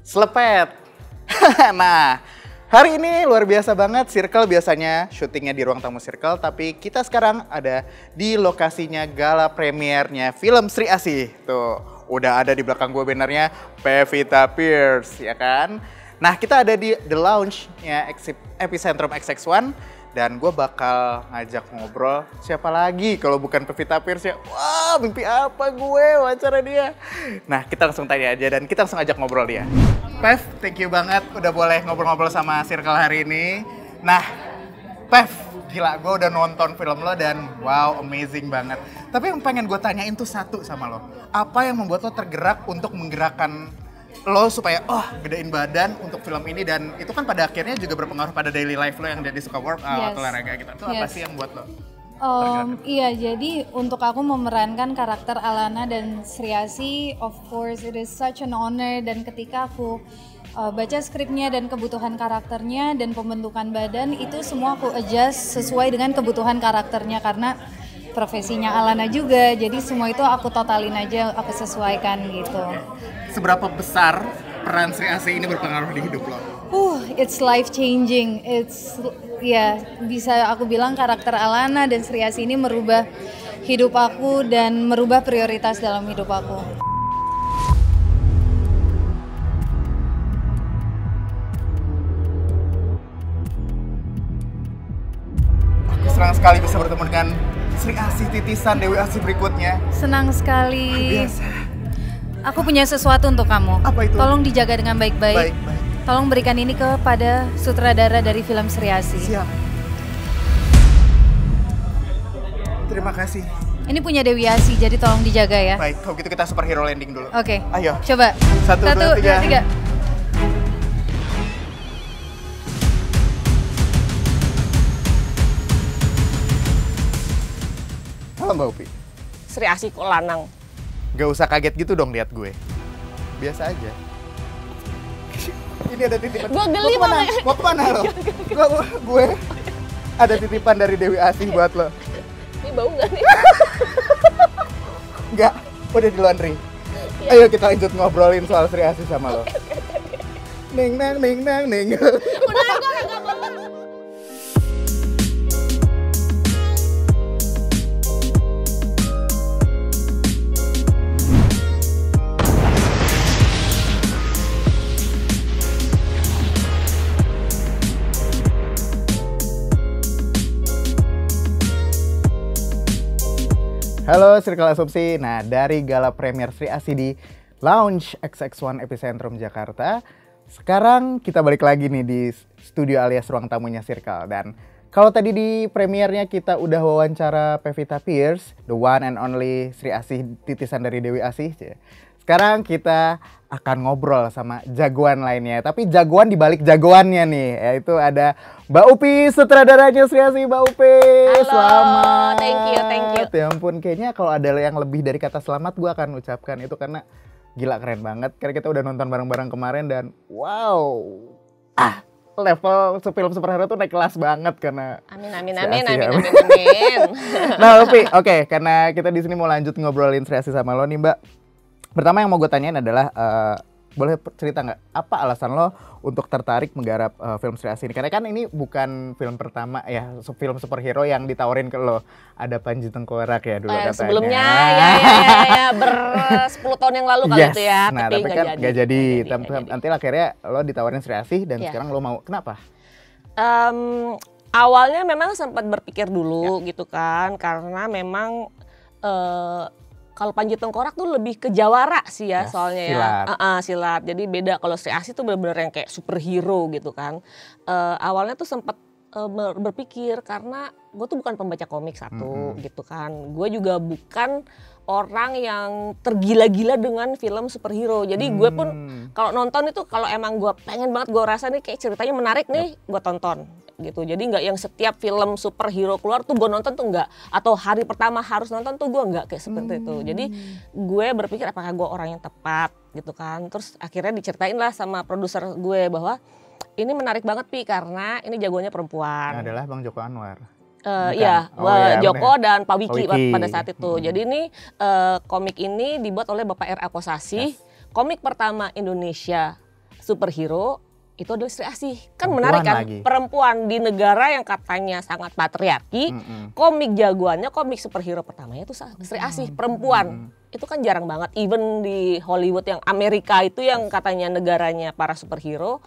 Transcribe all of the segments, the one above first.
Selepet. Nah, hari ini luar biasa banget. Circle biasanya syutingnya di ruang tamu Circle, tapi kita sekarang ada di lokasinya gala premiernya film Sri Asih. Tuh, udah ada di belakang gue bannernya Pevita Pierce, ya kan? Nah, kita ada di The Lounge-nya Epicentrum XX1. Dan gue bakal ngajak ngobrol siapa lagi kalau bukan Pevita Pierce ya. Wah, mimpi apa gue wawancara dia. Nah, kita langsung tanya aja dan kita langsung ajak ngobrol dia. Pev, thank you banget udah boleh ngobrol-ngobrol sama Circle hari ini. Nah, Pev, gila gue udah nonton film lo dan wow, amazing banget. Tapi yang pengen gue tanyain tuh satu sama lo. Apa yang membuat lo tergerak untuk menggerakkan lo supaya gedein badan untuk film ini, dan itu kan pada akhirnya juga berpengaruh pada daily life lo yang jadi suka workout, olahraga gitu. Itu apa sih yang buat lo? Iya, jadi untuk aku memerankan karakter Alana dan Sri Asih, of course it is such an honor. Dan ketika aku baca skripnya dan kebutuhan karakternya dan pembentukan badan, itu semua aku adjust sesuai dengan kebutuhan karakternya karena profesinya Alana juga. Jadi semua itu aku totalin aja, aku sesuaikan gitu. Seberapa besar peran Sri Asih ini berpengaruh di hidup lo? It's life changing. Bisa aku bilang karakter Alana dan Sri Asih ini merubah hidup aku dan merubah prioritas dalam hidup aku. Aku senang sekali bisa bertemu dengan Sri Asih titisan Dewi Asih berikutnya. Senang sekali. Biasa. Aku punya sesuatu untuk kamu. Apa itu? Tolong dijaga dengan baik-baik. Baik. Tolong berikan ini kepada sutradara dari film Sri Asih. Siap. Terima kasih. Ini punya Dewi Asih, jadi tolong dijaga ya. Baik, kalau gitu kita superhero landing dulu. Oke. Ayo. Coba. Satu, dua, tiga. Halo Mbak Upi. Sri Asih kok lanang. Gak usah kaget gitu dong lihat gue. Biasa aja. Ini ada titipan. Gue geli banget. Mau kemana lo? Gue ada titipan dari Dewi Asih buat lo. Ini bau gak nih? Enggak, udah di laundry. Ayo kita lanjut ngobrolin soal Sri Asih sama lo. Ning nang ning nang ning. Udah, gue gak mau. Halo Circle Asumsi. Nah, dari gala premier Sri Asih di Lounge XX1 Epicentrum Jakarta, sekarang kita balik lagi nih di studio alias ruang tamunya Circle. Dan kalau tadi di premiernya kita udah wawancara Pevita Pierce, the one and only Sri Asih titisan dari Dewi Asih. Sekarang kita akan ngobrol sama jagoan lainnya, tapi jagoan dibalik jagoannya nih, yaitu ada Mbak Upi, sutradaranya Sri Asih. Mbak Upi, halo, selamat. Thank you. Ya ampun, kayaknya kalau ada yang lebih dari kata selamat gue akan ucapkan itu karena gila keren banget. Karena kita udah nonton bareng-bareng kemarin dan wow, level film superhero tuh naik kelas banget karena Amin. Nah Upi, oke, karena kita di sini mau lanjut ngobrolin Sri Asih sama lo nih Mbak. Pertama yang mau gue tanyain adalah, boleh cerita nggak apa alasan lo untuk tertarik menggarap film Sri Asih ini? Karena kan ini bukan film pertama ya, film superhero yang ditawarin ke lo. Ada Panji Tengkorak ya dulu katanya. Sebelumnya ya 10 tahun yang lalu kali itu ya. Nah tapi kan nggak jadi. Nanti akhirnya lo ditawarin Sri Asih dan sekarang lo mau. Kenapa? Awalnya memang sempat berpikir dulu gitu kan, karena memang kalau Panji Tengkorak tuh lebih ke jawara sih ya, soalnya silat. Silat. Jadi beda, kalau Sri Asih tuh benar-benar yang kayak superhero gitu kan. Awalnya tuh sempat berpikir karena gue tuh bukan pembaca komik satu gitu kan. Gue juga bukan orang yang tergila-gila dengan film superhero. Jadi gue pun kalau nonton itu, kalau emang gue pengen banget, gue rasa nih kayak ceritanya menarik nih, gue tonton gitu. Jadi nggak yang setiap film superhero keluar tuh gue nonton tuh nggak, atau hari pertama harus nonton tuh gue nggak kayak seperti itu. Jadi gue berpikir apakah gue orang yang tepat gitu kan. Terus akhirnya diceritain lah sama produser gue bahwa ini menarik banget Pi, karena ini jagoannya perempuan. Adalah Bang Joko Anwar. Iya, Joko dan Pak Wiki Wiki pada saat itu. Jadi ini komik ini dibuat oleh Bapak R.A. Kosasih. Komik pertama Indonesia superhero itu adalah Sri Asih. Kan Perempuan menarik kan, lagi. perempuan di negara yang katanya sangat patriarki, komik jagoannya, komik superhero pertamanya itu Sri Asih, perempuan. Itu kan jarang banget, even di Hollywood yang Amerika itu yang katanya negaranya para superhero,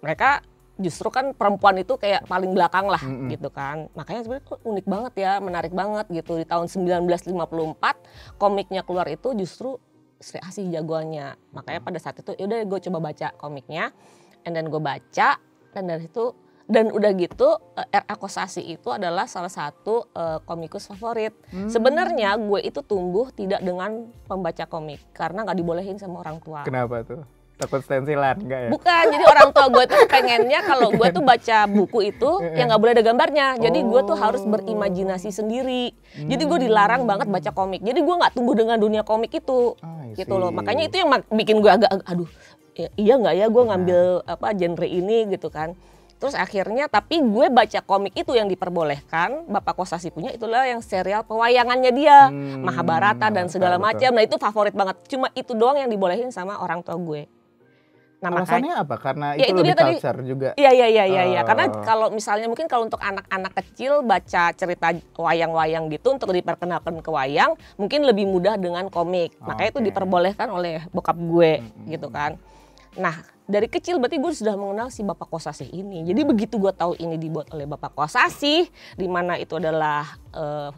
mereka justru kan perempuan itu kayak paling belakang lah gitu kan. Makanya sebenarnya unik banget ya, menarik banget gitu. Di tahun 1954 komiknya keluar itu justru Sri Asih jagoannya. Makanya pada saat itu yaudah gue coba baca komiknya. And then gue baca, dan dari situ, dan udah gitu R.A. Kosasih itu adalah salah satu komikus favorit. Sebenarnya gue itu tumbuh tidak dengan pembaca komik, karena gak dibolehin sama orang tua. Kenapa tuh? Takut stensilan enggak ya? Bukan, jadi orang tua gue tuh pengennya kalau gue tuh baca buku itu yang gak boleh ada gambarnya. Jadi gue tuh harus berimajinasi sendiri. Jadi gue dilarang banget baca komik. Jadi gue gak tumbuh dengan dunia komik itu. Gitu loh. Makanya itu yang bikin gue agak, aduh iya nggak ya gue ngambil genre ini gitu kan. Terus akhirnya tapi gue baca komik itu yang diperbolehkan, Bapak Kosasih punya itulah yang serial pewayangannya dia, Mahabharata dan segala macam. Nah itu favorit banget, cuma itu doang yang dibolehin sama orang tua gue. Nah, alasannya apa? Karena ya, itu lebih culture juga. Iya. Karena kalau misalnya mungkin kalau untuk anak-anak kecil baca cerita wayang-wayang gitu untuk diperkenalkan ke wayang, mungkin lebih mudah dengan komik. Makanya itu diperbolehkan oleh bokap gue gitu kan. Nah, dari kecil berarti gue sudah mengenal si Bapak Kosasih ini. Jadi begitu gue tahu ini dibuat oleh Bapak Kosasih, di mana itu adalah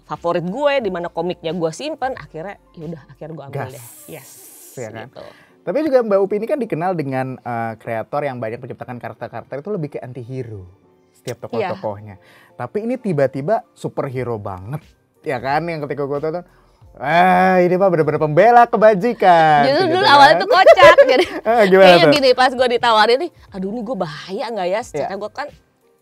favorit gue, di mana komiknya gue simpen, akhirnya gue ambil deh. Yes. Ya kan? Gitu. Tapi juga Mbak Upi ini kan dikenal dengan kreator yang banyak menciptakan karakter-karakter itu lebih ke anti-hero setiap tokoh-tokohnya. Tapi ini tiba-tiba superhero banget, ya kan? Yang ketika gue tonton, ini mah bener-bener pembela kebajikan. Justru gitu dulu kan? awalnya tuh kocak. Jadi kayaknya tuh? gini, pas gue ditawarin nih, aduh ini gue bahaya gak ya? Secara gue kan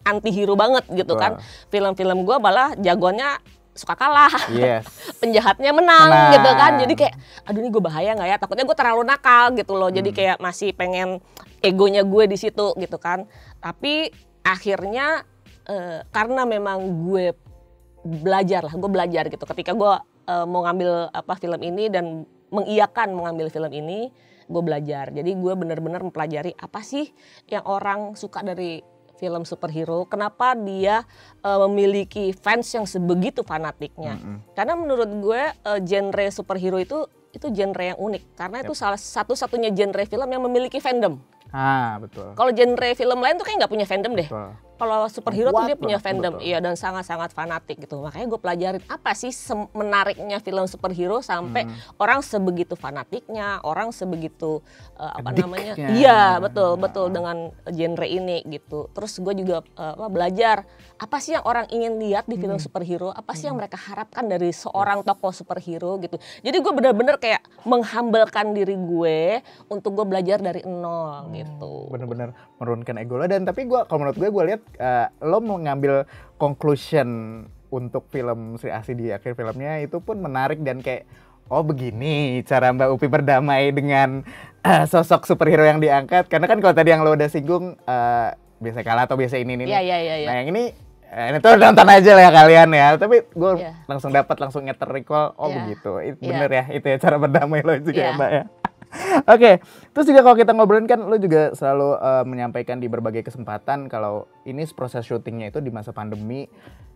anti hero banget gitu kan. Film-film gue malah jagoannya suka kalah. Yes. Penjahatnya menang gitu kan. Jadi kayak aduh ini gue bahaya gak ya? Takutnya gue terlalu nakal gitu loh. Jadi kayak masih pengen egonya gue di situ gitu kan. Tapi akhirnya karena memang gue belajar gitu. Ketika gue mau ngambil film ini dan mengiyakan mengambil film ini, gue belajar. Jadi gue benar-benar mempelajari apa sih yang orang suka dari film superhero, kenapa dia memiliki fans yang sebegitu fanatiknya. Karena menurut gue genre superhero itu genre yang unik, karena itu salah satu-satunya genre film yang memiliki fandom. Betul. Kalau genre film lain tuh kayak nggak punya fandom deh. Kalau superhero tuh dia punya fandom, betul. iya, dan sangat-sangat fanatik gitu. Makanya gue pelajarin apa sih menariknya film superhero sampai orang sebegitu fanatiknya, orang sebegitu namanya, iya betul dengan genre ini gitu. Terus gue juga belajar apa sih yang orang ingin lihat di film superhero, apa sih yang mereka harapkan dari seorang tokoh superhero gitu. Jadi gue benar-benar kayak menghambelkan diri gue untuk gue belajar dari nol gitu. Bener-bener menurunkan ego lo. Dan tapi kalau menurut gue lihat lo mau ngambil conclusion untuk film Sri Asih di akhir filmnya itu pun menarik dan kayak oh begini cara Mbak Upi berdamai dengan sosok superhero yang diangkat. Karena kan kalau tadi yang lo udah singgung biasa kalah atau biasa ini. Iya. Nah yang ini tuh nonton aja lah ya kalian ya. Tapi gue langsung ngeter recall begitu. Bener ya itu ya cara berdamai lo juga ya Mbak ya. Oke, terus juga kalau kita ngobrolin kan lo juga selalu menyampaikan di berbagai kesempatan kalau ini proses syutingnya itu di masa pandemi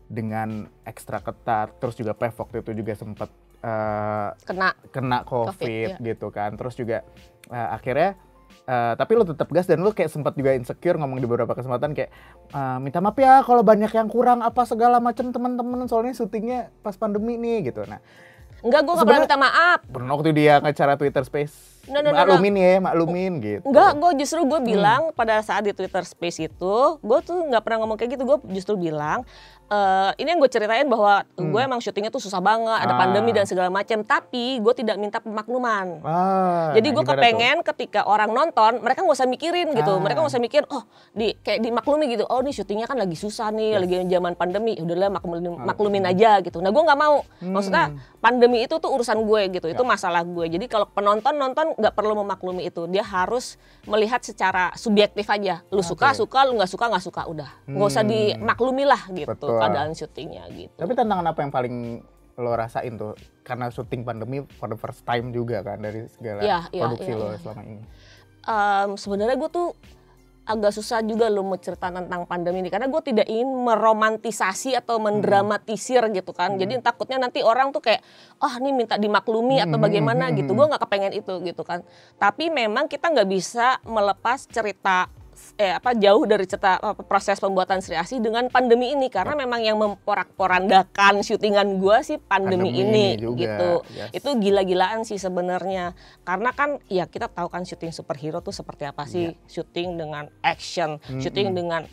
dengan ekstra ketat, terus juga Pev waktu itu juga sempat kena COVID gitu kan, terus juga akhirnya tapi lo tetap gas dan lo kayak sempat juga insecure ngomong di beberapa kesempatan kayak minta maaf ya kalau banyak yang kurang apa segala macam teman-teman soalnya syutingnya pas pandemi nih gitu. Nah, enggak, gue gak pernah minta maaf. Pernah waktu dia ngecara Twitter Space. Maklumin gitu. Enggak, gue bilang pada saat di Twitter Space itu, gue tuh gak pernah ngomong kayak gitu. Gue justru bilang, ini yang gue ceritain bahwa gue emang syutingnya tuh susah banget, ada pandemi dan segala macam. Tapi gue tidak minta pemakluman. Jadi gue kepengen ketika orang nonton, mereka gak usah mikirin gitu. Mereka gak usah mikir, kayak dimaklumi gitu. Oh, ini syutingnya kan lagi susah nih, lagi zaman pandemi. Udahlah maklumin aja gitu. Nah, gue gak mau. Maksudnya pandemi itu tuh urusan gue gitu. Itu masalah gue. Jadi kalau penonton nonton nggak perlu memaklumi itu, dia harus melihat secara subjektif aja. Lu suka, lu nggak suka, udah. Nggak usah dimaklumi lah gitu. Betul. Keadaan syutingnya gitu. Tapi tantangan apa yang paling lo rasain tuh? Karena syuting pandemi for the first time juga kan dari segala produksi lo selama ini. Sebenarnya gue tuh agak susah juga loh mau cerita tentang pandemi ini karena gue tidak ingin meromantisasi atau mendramatisir gitu kan. Jadi takutnya nanti orang tuh kayak ini minta dimaklumi atau bagaimana gitu. Gue nggak kepengen itu gitu kan. Tapi memang kita nggak bisa melepas cerita jauh dari cerita proses pembuatan Sri Asih dengan pandemi ini karena memang yang memporak-porandakan syutingan gue sih pandemi ini juga, gitu. yes. Itu gila-gilaan sih sebenarnya karena kan ya kita tahu kan syuting superhero tuh seperti apa sih, syuting dengan action, syuting dengan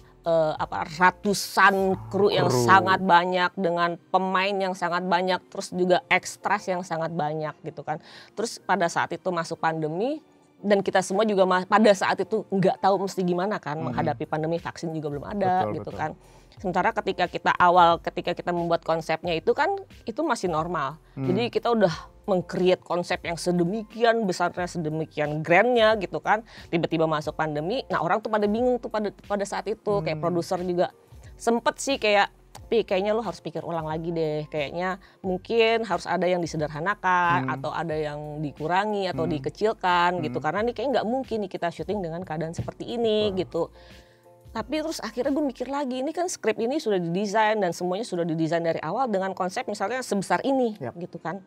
ratusan kru yang sangat banyak dengan pemain yang sangat banyak, terus juga ekstras yang sangat banyak gitu kan. Terus pada saat itu masuk pandemi dan kita semua juga pada saat itu nggak tahu mesti gimana kan menghadapi pandemi, vaksin juga belum ada betul. Kan. Sementara ketika kita membuat konsepnya itu kan itu masih normal. Jadi kita udah meng-create konsep yang sedemikian besarnya, sedemikian grandnya gitu kan. Tiba-tiba masuk pandemi, nah orang tuh pada bingung tuh pada saat itu. Kayak produser juga sempet sih kayaknya lo harus pikir ulang lagi deh. Kayaknya mungkin harus ada yang disederhanakan atau ada yang dikurangi atau dikecilkan gitu. Karena nih kayak nggak mungkin nih kita syuting dengan keadaan seperti ini gitu. Tapi terus akhirnya gue mikir lagi, ini kan skrip ini sudah didesain dan semuanya sudah didesain dari awal dengan konsep misalnya sebesar ini gitu kan.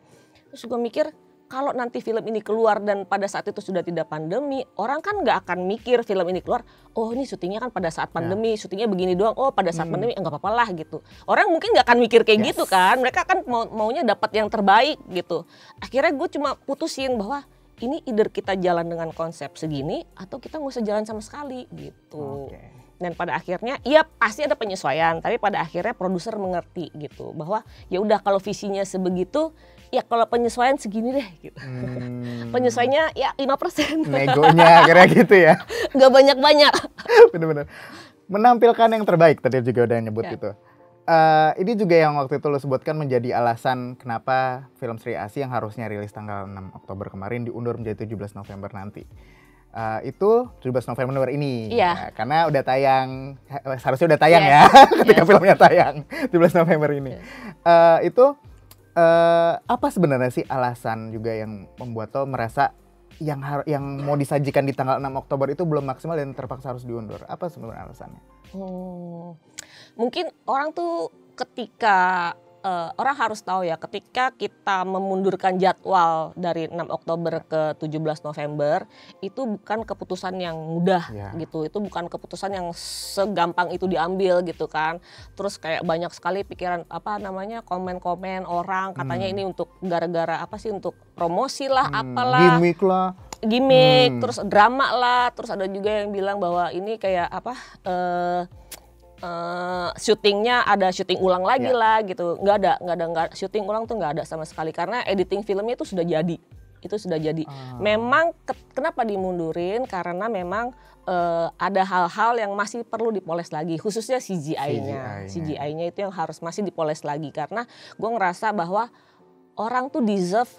Terus gue mikir kalau nanti film ini keluar dan pada saat itu sudah tidak pandemi, orang kan nggak akan mikir film ini keluar, oh ini syutingnya kan pada saat pandemi, syutingnya begini doang, oh pada saat pandemi nggak apa-apa lah gitu. Orang mungkin nggak akan mikir kayak gitu kan, mereka kan maunya dapat yang terbaik gitu. Akhirnya gue cuma putusin bahwa ini either kita jalan dengan konsep segini atau kita nggak usah jalan sama sekali gitu. Dan pada akhirnya ya pasti ada penyesuaian, tapi pada akhirnya produser mengerti gitu bahwa ya udah kalau visinya sebegitu, ya kalau penyesuaian segini deh gitu. Penyesuaiannya ya 5%. Negonya kira gitu ya. Gak banyak-banyak. Bener-bener. Menampilkan yang terbaik tadi juga udah nyebut gitu. Ini juga yang waktu itu lo sebutkan menjadi alasan kenapa film Sri Asih yang harusnya rilis tanggal 6 Oktober kemarin diundur menjadi 17 November nanti. Itu 17 November ini. Iya. Karena udah tayang, seharusnya udah tayang ya ketika filmnya tayang 17 November ini. Itu apa sebenarnya sih alasan juga yang membuat lo merasa yang mau disajikan di tanggal 6 Oktober itu belum maksimal dan terpaksa harus diundur? Apa sebenarnya alasannya? Mungkin orang tuh ketika orang harus tahu ya ketika kita memundurkan jadwal dari 6 Oktober ke 17 November itu bukan keputusan yang mudah gitu. Itu bukan keputusan yang segampang itu diambil gitu kan. Terus kayak banyak sekali pikiran komen-komen orang katanya ini untuk gara-gara apa sih, untuk promosi lah apalah. Gimmick, terus drama lah, terus ada juga yang bilang bahwa ini kayak syutingnya ada syuting ulang lagi lah gitu. Nggak ada syuting ulang tuh nggak ada sama sekali karena editing filmnya itu sudah jadi. Memang kenapa dimundurin karena memang ada hal-hal yang masih perlu dipoles lagi, khususnya CGI-nya itu yang harus masih dipoles lagi karena gue ngerasa bahwa orang tuh deserve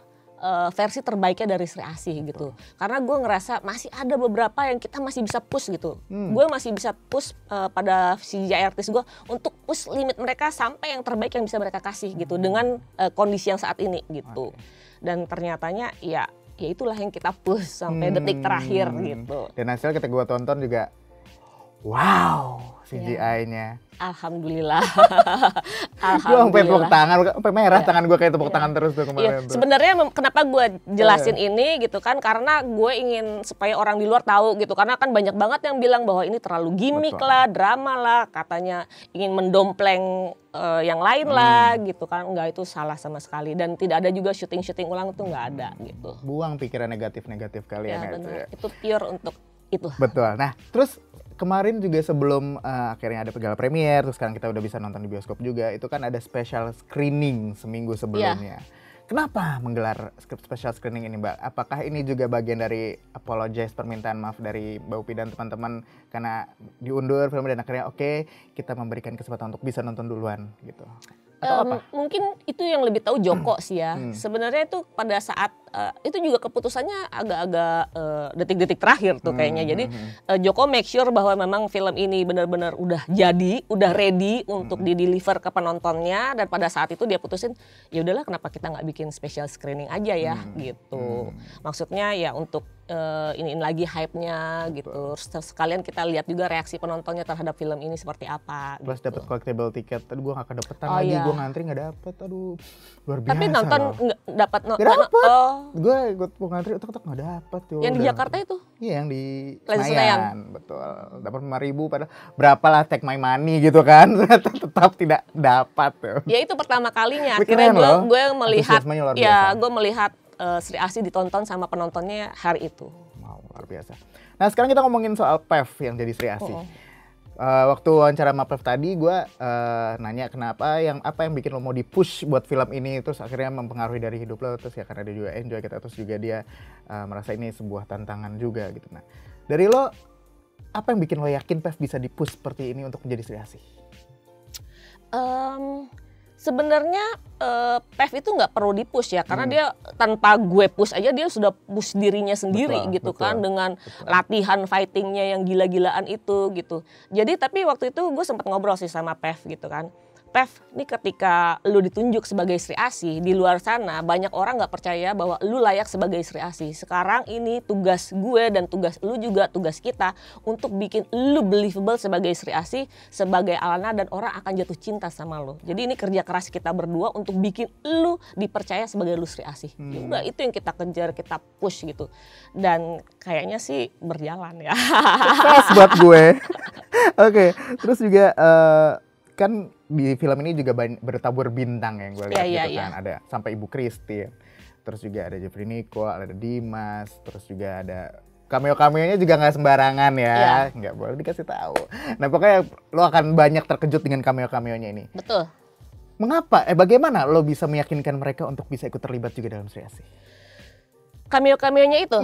versi terbaiknya dari Sri Asih gitu. Karena gue ngerasa masih ada beberapa yang kita masih bisa push gitu. Gue masih bisa push pada CGI artis gue untuk push limit mereka sampai yang terbaik yang bisa mereka kasih gitu dengan kondisi yang saat ini gitu. Dan ternyatanya ya itulah yang kita push sampai detik terakhir gitu. Dan hasil ketika gue tonton juga wow, CGI-nya. Alhamdulillah. Gue sampai tepuk tangan, sampai merah tangan gue kayak tepuk tangan terus tuh kemarin. Sebenarnya kenapa gue jelasin ini gitu kan, karena gue ingin supaya orang di luar tahu gitu. Karena kan banyak banget yang bilang bahwa ini terlalu gimmick lah, drama lah, katanya ingin mendompleng yang lain lah gitu kan. Enggak, itu salah sama sekali. Dan tidak ada juga syuting-syuting ulang itu nggak ada gitu. Buang pikiran negatif-negatif kalian ya. Benar. Itu pure untuk itu. Betul. Nah, terus kemarin juga sebelum akhirnya ada gala premier, terus sekarang kita udah bisa nonton di bioskop juga, itu kan ada special screening seminggu sebelumnya. Kenapa menggelar special screening ini, Mbak? Apakah ini juga bagian dari apologize, permintaan maaf dari Mbak Upi dan teman-teman karena diundur film dan akhirnya kita memberikan kesempatan untuk bisa nonton duluan gitu? Atau apa? Mungkin itu yang lebih tahu Joko sih ya. Sebenarnya itu pada saat itu juga keputusannya agak-agak detik-detik terakhir tuh kayaknya. Jadi Joko make sure bahwa memang film ini benar-benar udah jadi, udah ready untuk di-deliver ke penontonnya, dan pada saat itu dia putusin ya udahlah kenapa kita nggak bikin special screening aja ya gitu. Maksudnya ya untuk iniin lagi hype-nya gitu. Terus sekalian kita lihat juga reaksi penontonnya terhadap film ini seperti apa. Plus gitu. dapat collectible tiket, tadi gue gak kedapetan Oh, lagi, iya. gue ngantri gak dapet, aduh luar biasa. Tapi nonton loh. nggak dapat Gak dapet, Oh, gue ikut mau ngantri, otak-otak gak dapet. yang di Jakarta itu? Iya yang di Plaza Senayan, betul. Dapat 5.000 padahal berapa lah take my money gitu kan, tetap tidak dapat. Ya itu pertama kalinya. Tapi Akhirnya keren loh. gue melihat, Antusiasmenya luar ya biasa. gue melihat Sri Asih ditonton sama penontonnya hari itu. Wow, luar biasa. Nah sekarang kita ngomongin soal PEV yang jadi Sri Asih. Oh. Waktu wawancara sama PEV tadi gue nanya kenapa apa yang bikin lo mau di-push buat film ini, terus akhirnya mempengaruhi dari hidup lo, terus ya karena dia juga enjoy kita, terus juga dia merasa ini sebuah tantangan juga gitu. Nah dari lo, apa yang bikin lo yakin PEV bisa di-push seperti ini untuk menjadi Sri Asih? Sebenarnya PEV itu nggak perlu di-push ya, karena dia tanpa gue push aja dia sudah push dirinya sendiri gitu kan, dengan latihan fightingnya yang gila-gilaan itu gitu. Jadi tapi waktu itu gue sempat ngobrol sih sama PEV gitu kan. PEV, ini ketika lu ditunjuk sebagai Sri Asih, di luar sana banyak orang nggak percaya bahwa lu layak sebagai Sri Asih. Sekarang ini tugas gue dan tugas lu juga, tugas kita untuk bikin lu believable sebagai Sri Asih, sebagai Alana, dan orang akan jatuh cinta sama lu. Jadi ini kerja keras kita berdua untuk bikin lu dipercaya sebagai lu Sri Asih. Ya udah, itu yang kita kejar, kita push gitu. Dan kayaknya sih berjalan ya. Sukses buat gue. Oke, terus juga kan di film ini juga bertabur bintang yang gue lihat gitu kan. Ada sampai Ibu Christine, terus juga ada Jeffrey Nicole, ada Dimas, terus juga ada cameo-cameonya juga nggak sembarangan ya, nggak boleh dikasih tahu. Nah pokoknya lo akan banyak terkejut dengan cameo-cameonya ini. Betul. Mengapa? Bagaimana lo bisa meyakinkan mereka untuk bisa ikut terlibat juga dalam Sri Asih? Cameo-cameonya itu?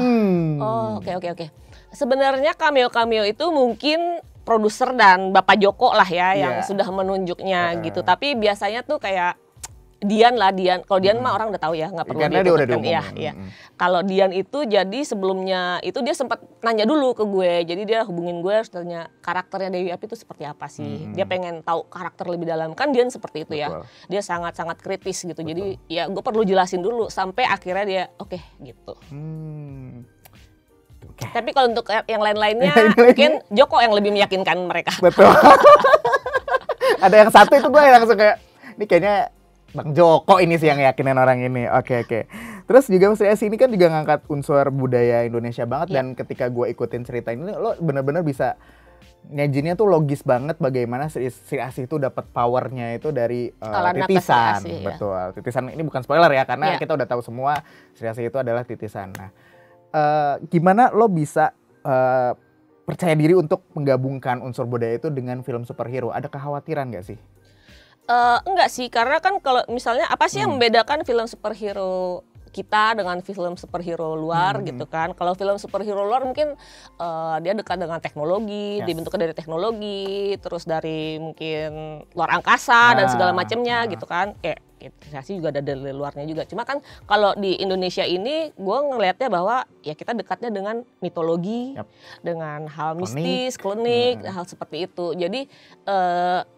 Oh, oke. Sebenarnya cameo-cameo itu mungkin produser dan Bapak Joko lah ya yang sudah menunjuknya gitu. Tapi biasanya tuh kayak Dian. Kalau Dian mah orang udah tahu ya, nggak perlu diikutkan. Iya. Kalau Dian itu jadi sebelumnya itu dia sempat nanya dulu ke gue. Jadi dia hubungin gue, harus tanya karakternya Dewi Api itu seperti apa sih. Dia pengen tahu karakter lebih dalam. Kan Dian seperti itu ya. Dia sangat-sangat kritis gitu. Jadi ya gue perlu jelasin dulu sampai akhirnya dia oke, gitu. Tapi kalau untuk yang lain-lainnya mungkin Joko yang lebih meyakinkan mereka. Betul. Ada yang satu itu gue langsung kayak, ini kayaknya Bang Joko ini sih yang yakinin orang ini. Oke. Terus juga Sri Asih ini kan juga ngangkat unsur budaya Indonesia banget. Dan ketika gue ikutin cerita ini, lo benar-benar bisa nyajinnya tuh logis banget bagaimana Sri Asih itu dapat powernya itu dari titisan. Asih, betul. Titisan ini bukan spoiler ya, karena kita udah tahu semua Sri Asih itu adalah titisan. Nah, gimana lo bisa percaya diri untuk menggabungkan unsur budaya itu dengan film superhero? Ada kekhawatiran gak sih? Enggak sih, karena kan kalau misalnya apa sih yang membedakan film superhero kita dengan film superhero luar gitu kan. Kalau film superhero luar mungkin dia dekat dengan teknologi, dibentuknya dari teknologi, terus dari mungkin luar angkasa dan segala macamnya gitu kan. Kayak Sri juga ada dari luarnya juga. Cuma kan kalau di Indonesia ini gue ngelihatnya bahwa ya kita dekatnya dengan mitologi, dengan hal mistis, klinik, hal seperti itu. Jadi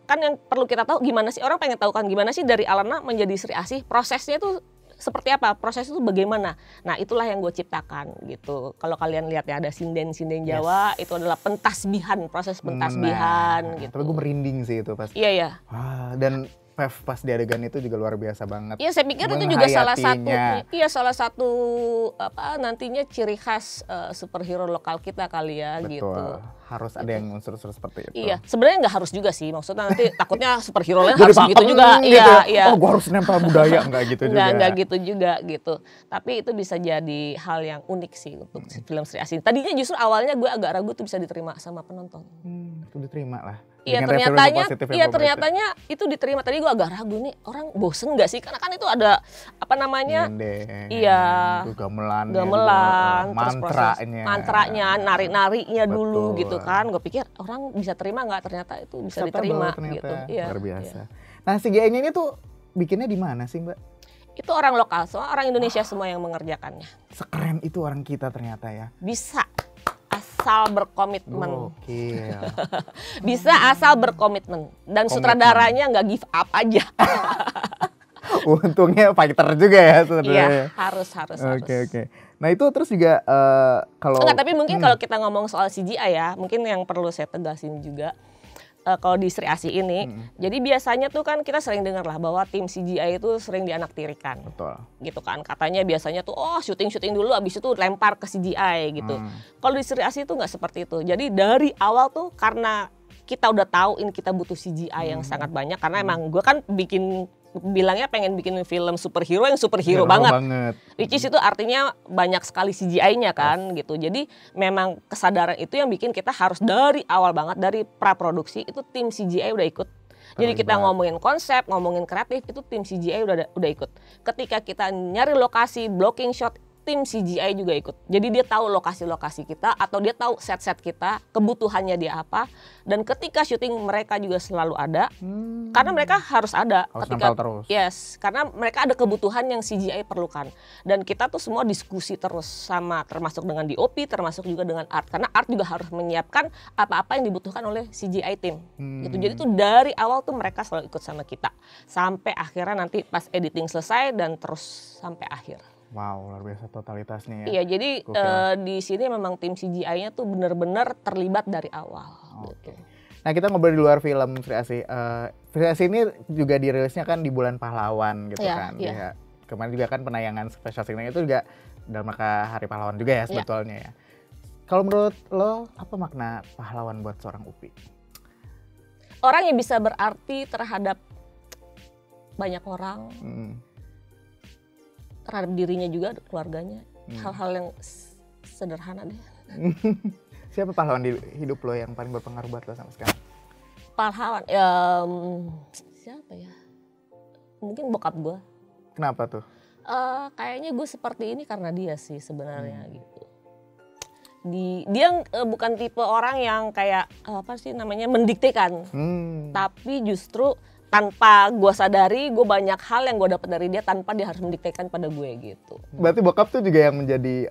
kan yang perlu kita tahu gimana sih, orang pengen tahu kan gimana sih dari Alana menjadi Sri Asih, prosesnya itu seperti apa, proses itu bagaimana. Nah itulah yang gue ciptakan gitu. Kalau kalian lihat ya ada sinden-sinden Jawa, itu adalah pentasbihan, proses pentasbihan gitu. Tapi gue merinding sih itu pasti. Iya. Dan PEV pas di adegan itu juga luar biasa banget. Iya, saya pikir itu juga salah satu nantinya ciri khas superhero lokal kita kali ya. Betul. Gitu. Harus ada yang unsur-unsur seperti itu. Iya, sebenarnya nggak harus juga sih. Maksudnya nanti takutnya superhero-nya harus gitu juga. Gitu. Iya. Oh, gue harus nempel budaya, enggak gitu juga. Enggak gitu juga gitu. Tapi itu bisa jadi hal yang unik sih untuk film Sri Asih. Tadinya justru awalnya gue agak ragu tuh bisa diterima sama penonton. Itu diterima lah. Iya, ternyatanya itu diterima. Tadi gue agak ragu nih, orang bosen nggak sih? Karena kan itu ada apa namanya? Gamelan, terus mantranya, nari-narinya dulu gitu kan. Gue pikir orang bisa terima nggak? Ternyata itu bisa diterima gitu. Iya, luar biasa. Nah, si GN ini tuh bikinnya di mana sih, Mbak? Itu orang lokal, semua orang Indonesia semua yang mengerjakannya. Sekeren itu orang kita ternyata ya. Bisa. Asal berkomitmen. Bisa asal berkomitmen. Dan sutradaranya nggak give up aja. Untungnya fighter juga ya sebenarnya. Iya, harus. Oke. Nah itu terus juga kalau Enggak, tapi mungkin kalau kita ngomong soal CGI ya, mungkin yang perlu saya tegasin juga kalau di Sri Asih ini, jadi biasanya tuh kan kita sering dengar lah bahwa tim CGI itu sering dianaktirikan. betul. Gitu kan, katanya biasanya tuh syuting dulu abis itu lempar ke CGI gitu. Kalau di Sri Asih itu nggak seperti itu. Jadi dari awal tuh karena kita udah tahu ini kita butuh CGI yang sangat banyak, karena emang gue kan bilangnya pengen bikin film superhero yang superhero banget. Which is itu artinya banyak sekali CGI-nya kan gitu. Jadi memang kesadaran itu yang bikin kita harus dari awal banget, dari praproduksi itu tim CGI udah ikut. Jadi kita ngomongin konsep, ngomongin kreatif itu tim CGI udah ikut. Ketika kita nyari lokasi, blocking shot, tim CGI juga ikut. Jadi dia tahu lokasi-lokasi kita atau dia tahu set-set kita, kebutuhannya dia apa. Dan ketika syuting mereka juga selalu ada, karena mereka harus ada. Harus terus. Yes, karena mereka ada kebutuhan yang CGI perlukan. Dan kita tuh semua diskusi terus sama, termasuk dengan DOP, termasuk juga dengan art. Karena art juga harus menyiapkan apa-apa yang dibutuhkan oleh CGI tim. Gitu. Jadi tuh dari awal tuh mereka selalu ikut sama kita. Sampai akhirnya nanti pas editing selesai dan terus sampai akhir. Wow, luar biasa totalitasnya ya. Iya, jadi di sini memang tim CGI-nya tuh benar-benar terlibat dari awal. Oke. Nah kita ngobrol di luar film Sri Asih. Sri Asih ini juga dirilisnya kan di bulan pahlawan gitu kan. Iya. Kemarin juga kan penayangan special screening itu juga dalam rangka Hari Pahlawan juga ya sebetulnya ya. Kalau menurut lo apa makna pahlawan buat seorang Upi? Orang yang bisa berarti terhadap banyak orang. Terhadap dirinya juga, keluarganya, hal-hal yang sederhana deh. Siapa pahlawan di hidup lo yang paling berpengaruh buat lo sampai sekarang? Pahlawan, siapa ya? Mungkin bokap gue. Kenapa tuh? Kayaknya gue seperti ini karena dia sih sebenarnya gitu. Dia bukan tipe orang yang kayak mendiktekan, tapi justru tanpa gue sadari, gue banyak hal yang gue dapat dari dia tanpa dia harus mendiktekan pada gue gitu. Berarti bokap tuh juga yang menjadi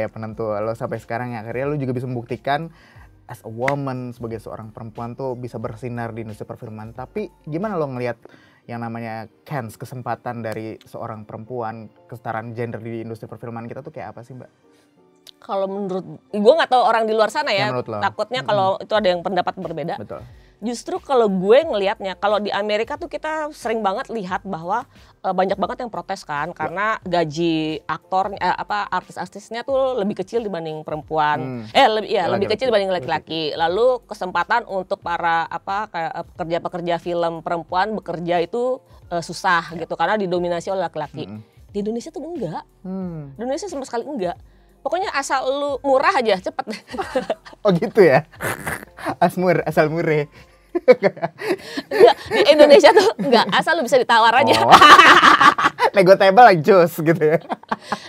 penentu lo sampai sekarang ya. Akhirnya lo juga bisa membuktikan as a woman, sebagai seorang perempuan tuh bisa bersinar di industri perfilman. Tapi gimana lo ngelihat yang namanya chance, kesempatan dari seorang perempuan, kesetaraan gender di industri perfilman kita tuh kayak apa sih Mbak? Kalau menurut, gue nggak tahu orang di luar sana ya, takutnya kalau itu ada yang pendapat berbeda. Betul. Justru kalau gue ngelihatnya, kalau di Amerika tuh kita sering banget lihat bahwa banyak banget yang protes kan, karena gaji aktor, artis-artisnya tuh lebih kecil dibanding perempuan, lebih kecil dibanding laki-laki. Lalu kesempatan untuk para pekerja-pekerja film perempuan bekerja itu susah gitu, karena didominasi oleh laki-laki. Di Indonesia tuh enggak, di Indonesia sama sekali enggak. Pokoknya asal lu murah aja, cepet. Oh gitu ya? Asal murah. Enggak, di Indonesia tuh enggak, asal lu bisa ditawar aja. Nego table like jos gitu ya.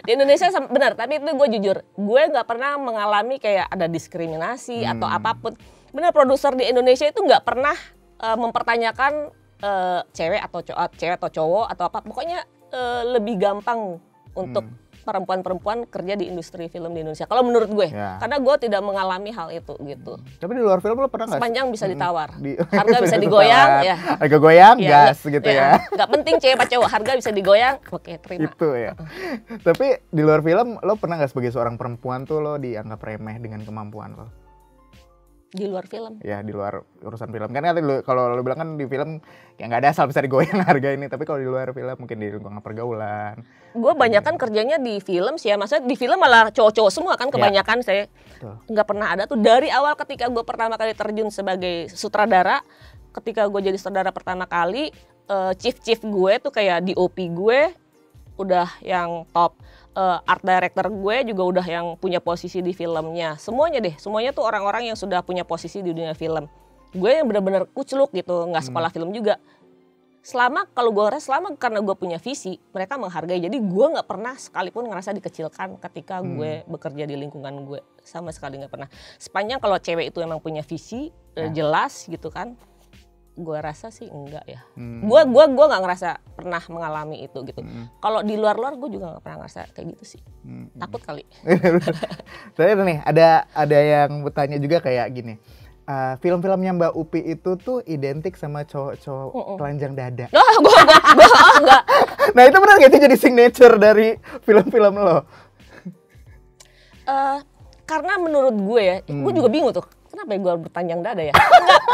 Di Indonesia benar, tapi itu gue jujur, gue nggak pernah mengalami kayak ada diskriminasi atau apapun. Benar, produser di Indonesia itu nggak pernah mempertanyakan cewek atau cowok atau apa. Pokoknya lebih gampang untuk perempuan-perempuan kerja di industri film di Indonesia. Kalau menurut gue, karena gue tidak mengalami hal itu gitu. Tapi di luar film lo pernah nggak? Sepanjang bisa ditawar, harga bisa digoyang, ya. Harga goyang, gas gitu ya. Nggak penting cewek apa cowok, harga bisa digoyang, oke terima. Itu ya. Tapi di luar film, lo pernah nggak sebagai seorang perempuan tuh lo dianggap remeh dengan kemampuan lo? Di luar film? Ya di luar urusan film. Kan kalau lo bilang kan di film ya nggak ada asal bisa digoyang harga ini. Tapi kalau di luar film mungkin di lingkungan pergaulan. Gue banyak kan kerjanya di film sih ya. Maksudnya di film malah cowok-cowok semua kan kebanyakan saya. Nggak pernah ada tuh. Dari awal ketika gue pertama kali terjun sebagai sutradara. Ketika gue jadi sutradara pertama kali. Chief gue tuh kayak DOP gue udah yang top. Art director gue juga udah yang punya posisi di filmnya. Semuanya tuh orang-orang yang sudah punya posisi di dunia film. Gue yang benar-benar kucluk gitu, nggak sekolah film juga. Selama karena gue punya visi, mereka menghargai. Jadi gue nggak pernah sekalipun ngerasa dikecilkan ketika gue bekerja di lingkungan gue, sama sekali nggak pernah. Sepanjang kalau cewek itu emang punya visi jelas gitu kan. Gue rasa sih enggak ya. Gue nggak ngerasa pernah mengalami itu gitu. Kalau di luar gue juga nggak pernah ngerasa kayak gitu sih. Takut kali. Tapi nih ada yang bertanya juga kayak gini. Film-filmnya Mbak Upi itu tuh identik sama cowok-cowok telanjang dada. Gue enggak. Nah itu benar nggak sih jadi signature dari film-film lo? Karena menurut gue ya, gue juga bingung tuh. Kenapa ya gue bertelanjang dada ya?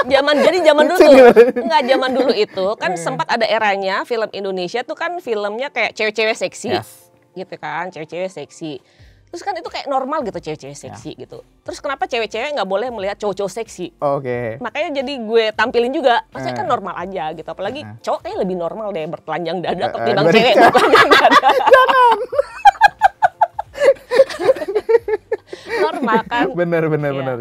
Enggak, zaman dulu tuh. Enggak, zaman dulu itu kan sempat ada eranya film Indonesia tuh kan filmnya kayak cewek-cewek seksi. Gitu kan, cewek-cewek seksi. Terus kan itu kayak normal gitu cewek-cewek seksi gitu. Terus kenapa cewek-cewek nggak boleh melihat cowok-cowok seksi? Makanya jadi gue tampilin juga. Maksudnya kan normal aja gitu. Apalagi cowok kayaknya lebih normal deh bertelanjang dada ketimbang cewek bertelanjang dada. Jangan. Normal kan? Bener.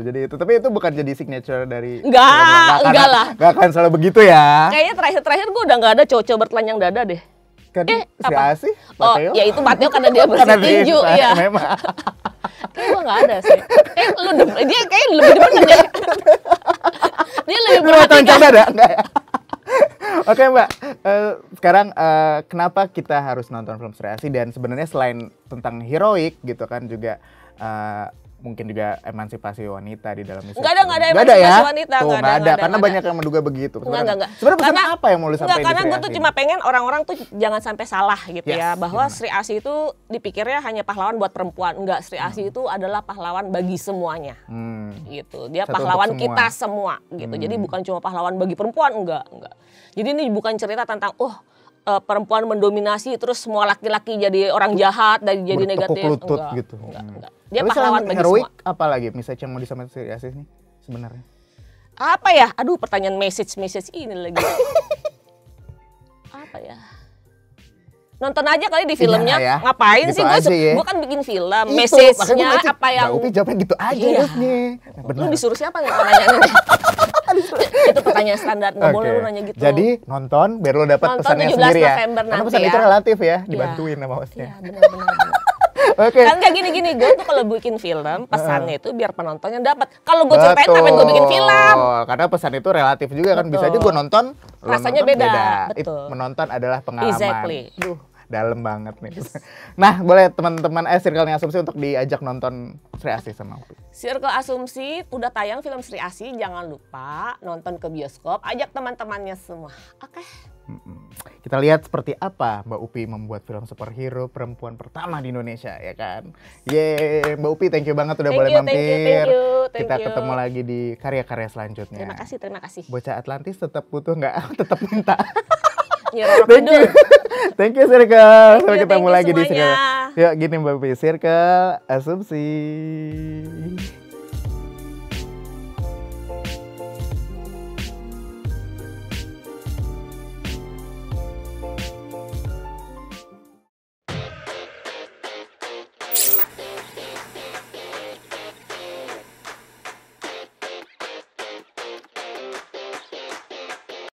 Jadi itu, tapi itu bukan jadi signature dari. Enggak lah. Enggak akan selalu begitu ya. Kayaknya terakhir gue udah nggak ada cowok-cowok bertelanjang dada deh. Kan Sri Asih, Mateo. Ya itu Mateo karena dia bersih tinju ya. Memang. Kayaknya gue nggak ada sih. Dia kayak lebih demen deh. Dia lebih bertelanjang dada enggak ya? Oke Mbak, sekarang kenapa kita harus nonton film Sri Asih, dan sebenarnya selain tentang heroik gitu kan juga mungkin juga emansipasi wanita di dalam Nggak ada emansipasi wanita. Nggak ada, karena banyak yang menduga begitu. Enggak. Sebenarnya pesan apa yang mau disampaikan? Karena gue tuh cuma pengen orang-orang tuh jangan sampai salah gitu ya, bahwa Sri Asih itu dipikirnya hanya pahlawan buat perempuan. Enggak, Sri Asih itu adalah pahlawan bagi semuanya. Gitu. Dia pahlawan kita semua gitu. Jadi bukan cuma pahlawan bagi perempuan, enggak. Jadi ini bukan cerita tentang perempuan mendominasi terus semua laki-laki jadi orang jahat dan jadi negatif. Lutut gitu. Enggak. Dia pahlawan bagi heroik, semua. apa lagi misalnya yang mau disampaikan Sri Asih nih sebenarnya? Apa ya? Aduh, pertanyaan message ini lagi. Apa ya? Nonton aja kali di filmnya. Ya. Ngapain gitu sih? Gue kan bikin film. Message-nya apa yang... Mbak Upi jawabnya gitu aja harusnya. Lu disuruh siapa nanya-nanya? Itu pertanyaan standar, nggak boleh lu nanya gitu. Jadi nonton biar lo dapat pesannya sendiri ya. Karena pesan itu relatif ya, dibantuin sama hostnya. Iya, benar. Oke. Kan kayak gini, gue tuh kalau bikin film pesannya itu biar penontonnya dapat. Kalau gue ceritain ngapain gue bikin film? Karena pesan itu relatif juga kan, bisa aja gue nonton, rasanya beda. Betul. Menonton adalah pengalaman. Exactly. Dalam banget nih. Nah, boleh teman-teman Circle-nya Asumsi untuk diajak nonton Sri Asih sama Upi. Circle Asumsi udah tayang film Sri Asih, jangan lupa nonton ke bioskop, ajak teman-temannya semua. Oke. Kita lihat seperti apa Mbak Upi membuat film superhero perempuan pertama di Indonesia, ya kan? Yeay, Mbak Upi thank you banget udah boleh mampir. Thank Kita you. ketemu lagi di karya-karya selanjutnya. Terima kasih. Bocah Atlantis tetap butuh nggak? Tetap minta. Thank you. Thank you Circle. Sampai ketemu lagi semuanya. di Circle. Yuk gini Mbak Upi, Circle Asumsi.